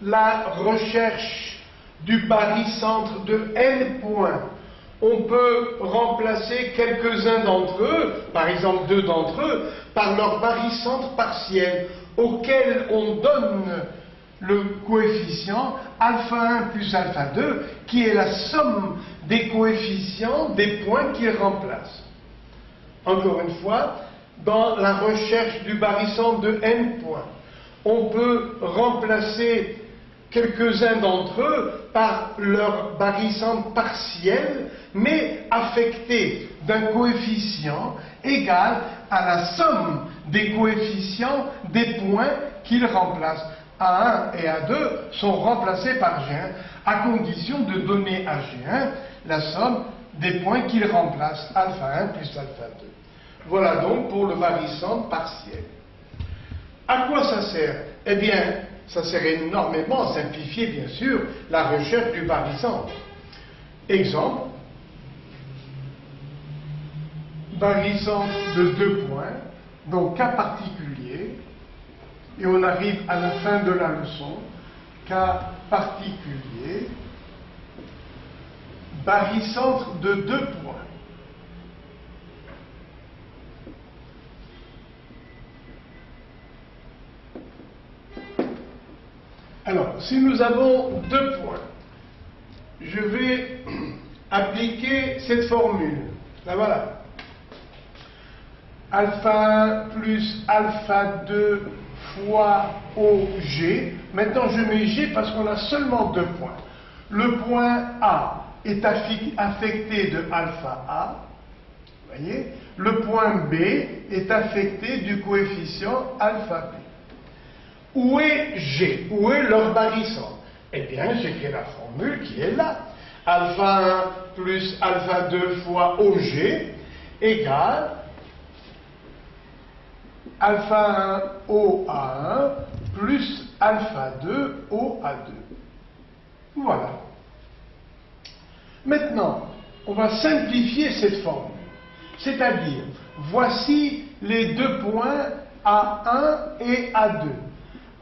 la recherche du barycentre de n points, on peut remplacer quelques-uns d'entre eux, par exemple 2 d'entre eux, par leur barycentre partiel, auquel on donne le coefficient alpha 1 plus alpha 2, qui est la somme des coefficients des points qu'ils remplacent. Encore une fois, dans la recherche du barycentre de n points, on peut remplacer quelques-uns d'entre eux par leur barycentre partiel, mais affecté d'un coefficient égal à la somme des coefficients des points qu'ils remplacent. A1 et A2 sont remplacés par G1, à condition de donner à G1 la somme des points qu'il remplace, alpha 1 plus alpha 2. Voilà donc pour le barycentre partiel. À quoi ça sert? Eh bien, ça sert énormément à simplifier, bien sûr, la recherche du barycentre. Exemple, barycentre de 2 points, donc cas particulier, et on arrive à la fin de la leçon, cas particulier, barycentre de 2 points. Alors, si nous avons 2 points, je vais appliquer cette formule. La voilà. Alpha 1 plus alpha 2 fois OG. Maintenant, je mets G parce qu'on a seulement 2 points. Le point A est affecté de alpha A. Vous voyez? Le point B est affecté du coefficient alpha B. Où est G? Où est leur barycentre? Eh bien, j'écris la formule qui est là. Alpha 1 plus alpha 2 fois OG égale alpha 1 OA1 plus alpha 2 OA2. Voilà. Maintenant, on va simplifier cette formule. C'est-à-dire, voici les 2 points A1 et A2.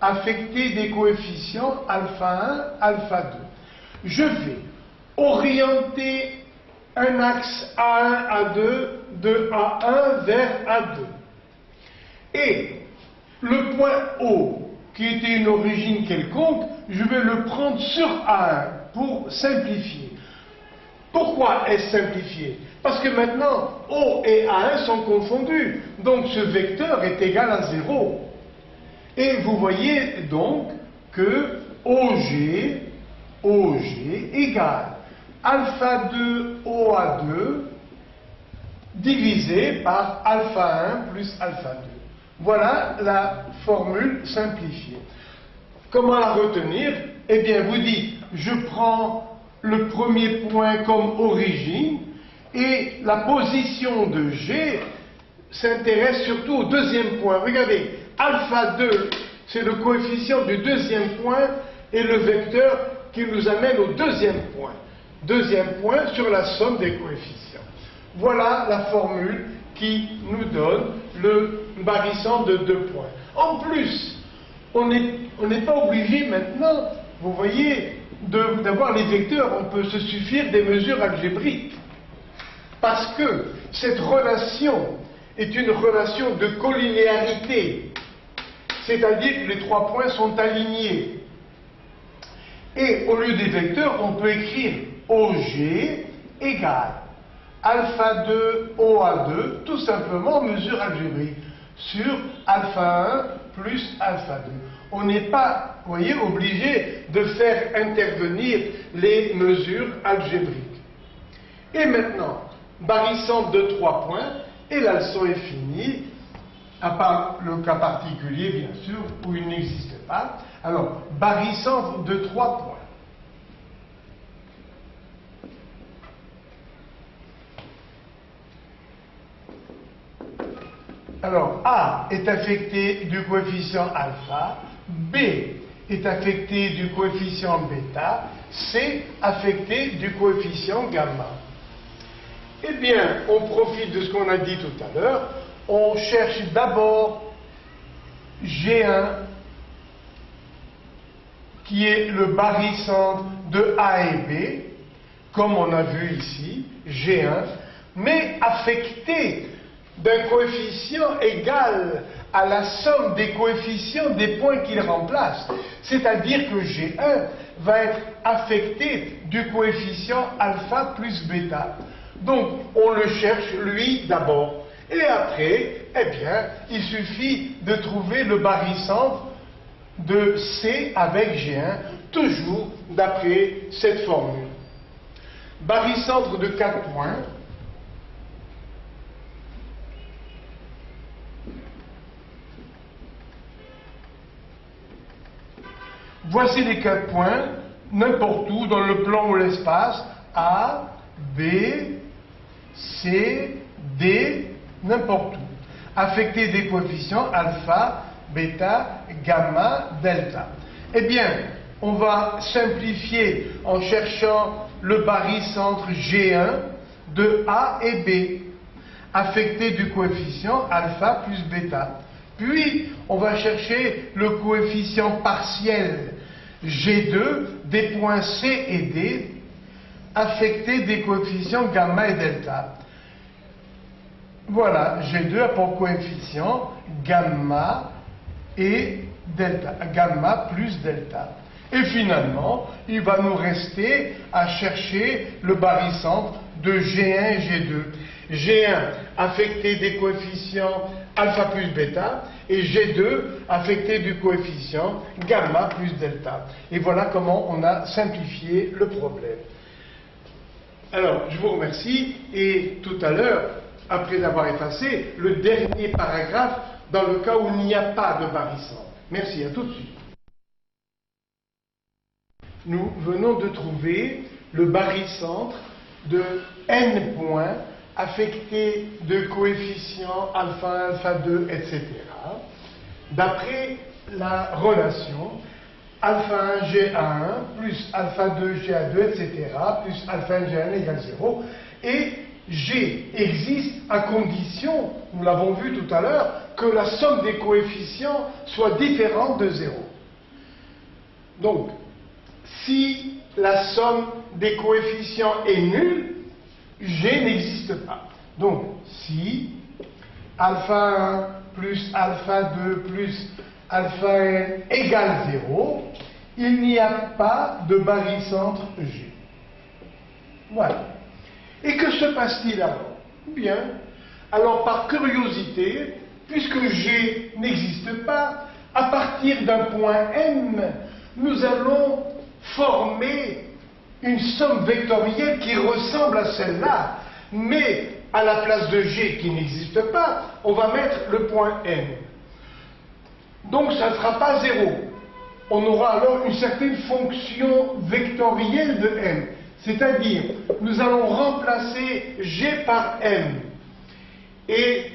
Affectés des coefficients alpha 1, alpha 2. Je vais orienter un axe A1, A2 de A1 vers A2. Et le point O, qui était une origine quelconque, je vais le prendre sur A1 pour simplifier. Pourquoi est-ce simplifié? Parce que maintenant, O et A1 sont confondus. Donc ce vecteur est égal à 0. Et vous voyez donc que OG égale alpha 2 OA2 divisé par alpha 1 plus alpha 2. Voilà la formule simplifiée. Comment la retenir? Eh bien, vous dites, je prends le premier point comme origine et la position de G s'intéresse surtout au deuxième point. Regardez. Alpha 2, c'est le coefficient du deuxième point et le vecteur qui nous amène au deuxième point. Deuxième point sur la somme des coefficients. Voilà la formule qui nous donne le barycentre de 2 points. En plus, on n'est pas obligé maintenant, vous voyez, d'avoir les vecteurs. On peut se suffire des mesures algébriques. Parce que cette relation est une relation de collinéarité. C'est-à-dire que les 3 points sont alignés. Et au lieu des vecteurs, on peut écrire OG égale alpha 2 OA2, tout simplement mesure algébrique, sur alpha 1 plus alpha 2. On n'est pas, vous voyez, obligé de faire intervenir les mesures algébriques. Et maintenant, barycentre de 3 points, et la leçon est finie. À part le cas particulier, bien sûr, où il n'existe pas. Alors, barycentre de 3 points. Alors, A est affecté du coefficient alpha, B est affecté du coefficient bêta, C affecté du coefficient gamma. Eh bien, on profite de ce qu'on a dit tout à l'heure. On cherche d'abord G1 qui est le barycentre de A et B, comme on a vu ici, G1, mais affecté d'un coefficient égal à la somme des coefficients des points qu'il remplace. C'est-à-dire que G1 va être affecté du coefficient alpha plus bêta. Donc, on le cherche, lui, d'abord. Et après, eh bien, il suffit de trouver le barycentre de C avec G1, toujours d'après cette formule. Barycentre de 4 points. Voici les 4 points, n'importe où, dans le plan ou l'espace, A, B, C, D, n'importe où. Affectés des coefficients alpha, bêta, gamma, delta. Eh bien, on va simplifier en cherchant le barycentre G1 de A et B, affecté du coefficient alpha plus bêta. Puis, on va chercher le coefficient partiel G2 des points C et D, affectés des coefficients gamma et delta. Voilà, G2 a pour coefficient gamma et delta, gamma plus delta. Et finalement, il va nous rester à chercher le barycentre de G1 et G2. G1 affecté des coefficients alpha plus bêta et G2 affecté du coefficient gamma plus delta. Et voilà comment on a simplifié le problème. Alors, je vous remercie et tout à l'heure, après avoir effacé, le dernier paragraphe dans le cas où il n'y a pas de barycentre. Merci, à tout de suite. Nous venons de trouver le barycentre de n points affectés de coefficients alpha 1, alpha 2, etc. D'après la relation alpha 1 G1 plus alpha 2 GA2, etc. plus alpha 1 G1 égale 0. Et G existe à condition, nous l'avons vu tout à l'heure, que la somme des coefficients soit différente de 0. Donc, si la somme des coefficients est nulle, G n'existe pas. Donc, si alpha 1 plus alpha 2 plus alpha n égale 0, il n'y a pas de barycentre G. Voilà. Et que se passe-t-il alors? Bien, alors par curiosité, puisque G n'existe pas, à partir d'un point M, nous allons former une somme vectorielle qui ressemble à celle-là, mais à la place de G qui n'existe pas, on va mettre le point M. Donc ça ne sera pas 0. On aura alors une certaine fonction vectorielle de M. C'est-à-dire, nous allons remplacer G par M et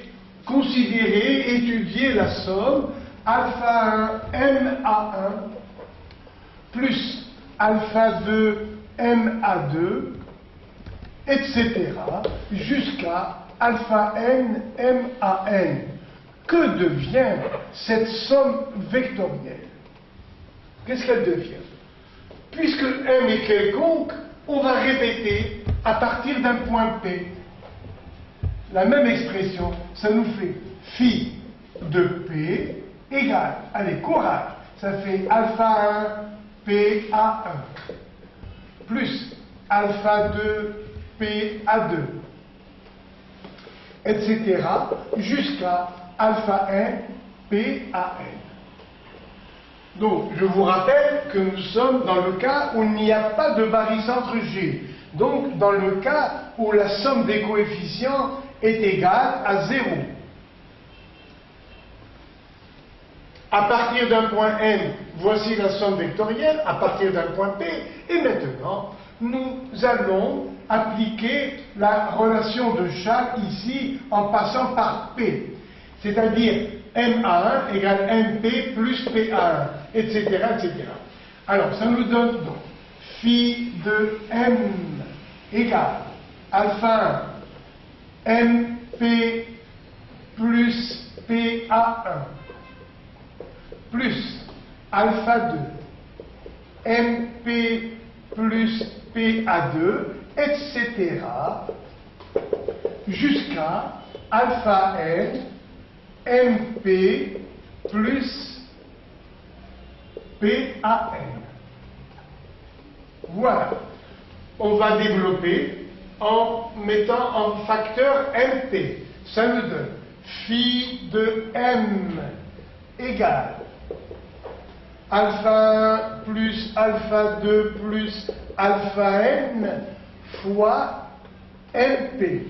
considérer, étudier la somme alpha 1 MA1 plus alpha 2 MA2, etc. jusqu'à alpha n MAN. Que devient cette somme vectorielle? Qu'est-ce qu'elle devient? Puisque M est quelconque, on va répéter à partir d'un point P. La même expression, ça nous fait phi de P égale, allez, courage, ça fait alpha 1 PA1 plus alpha 2 PA2, etc. jusqu'à alpha 1 PAN. Donc, je vous rappelle que nous sommes dans le cas où il n'y a pas de barycentre G. Donc, dans le cas où la somme des coefficients est égale à 0. À partir d'un point M, voici la somme vectorielle, à partir d'un point P. Et maintenant, nous allons appliquer la relation de chaque ici en passant par P. C'est-à-dire MA1 égale MP plus PA1, etc., etc. Alors, ça nous donne donc phi de M égale alpha 1 MP plus PA1 plus alpha 2 MP plus PA2, etc. jusqu'à alpha n MP plus PAN. Voilà. On va développer en mettant en facteur MP. Ça nous donne phi de M égale alpha 1 plus alpha 2 plus alpha n fois MP.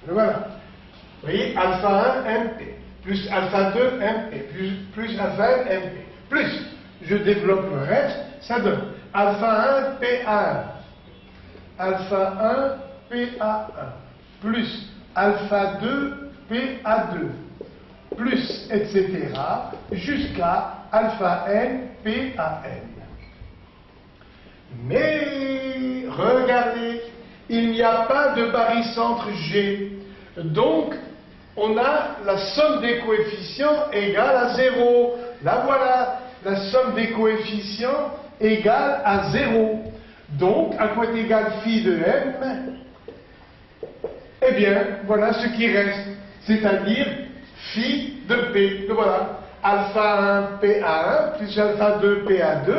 Voilà. Vous voyez, alpha 1 MP plus alpha 2 MP plus alpha n MP. Plus, je développe le reste, ça donne alpha 1 PA1, alpha 1 PA1, plus alpha 2 PA2, plus, etc., jusqu'à alpha n PAN. Mais, regardez, il n'y a pas de barycentre G. Donc, on a la somme des coefficients égale à 0. Là, voilà, la somme des coefficients égale à 0. Donc, à quoi est égal phi de m? Eh bien, voilà ce qui reste, c'est-à-dire phi de p. Donc, voilà, alpha 1 PA1 plus alpha 2 PA2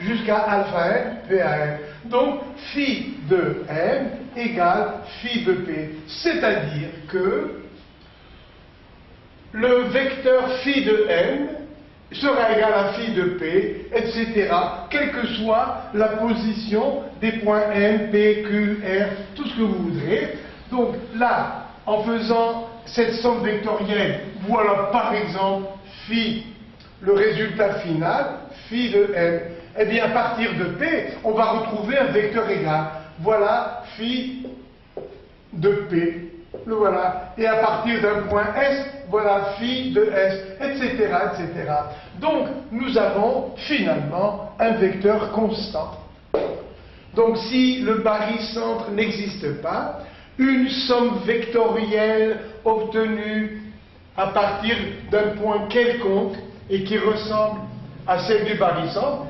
jusqu'à alpha n PAN. Donc, phi de m égale phi de p. C'est-à-dire que le vecteur phi de m sera égal à phi de p, etc., quelle que soit la position des points M, P, Q, R, tout ce que vous voudrez. Donc là, en faisant cette somme vectorielle, voilà par exemple phi, le résultat final, phi de M. Eh bien, à partir de P, on va retrouver un vecteur égal. Voilà phi de P. Le voilà. Et à partir d'un point S, voilà phi de S, etc., etc. Donc, nous avons finalement un vecteur constant. Donc, si le barycentre n'existe pas, une somme vectorielle obtenue à partir d'un point quelconque et qui ressemble à celle du barycentre,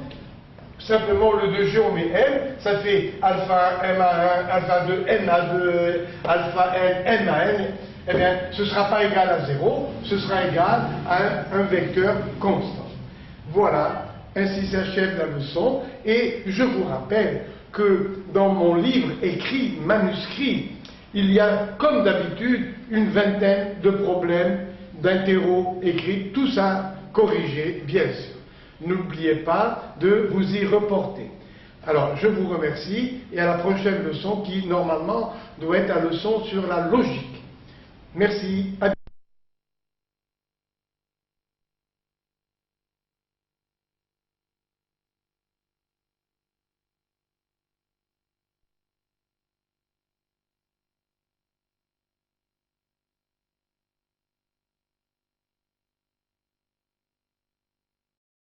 simplement le 2G on met M, ça fait alpha MA1, alpha 2 MA2, alpha N MAN, eh bien ce ne sera pas égal à 0, ce sera égal à un vecteur constant. Voilà, ainsi s'achève la leçon, et je vous rappelle que dans mon livre écrit, manuscrit, il y a comme d'habitude une vingtaine de problèmes d'interro écrits, tout ça corrigé bien sûr. N'oubliez pas de vous y reporter. Alors, je vous remercie et à la prochaine leçon qui, normalement, doit être la leçon sur la logique. Merci.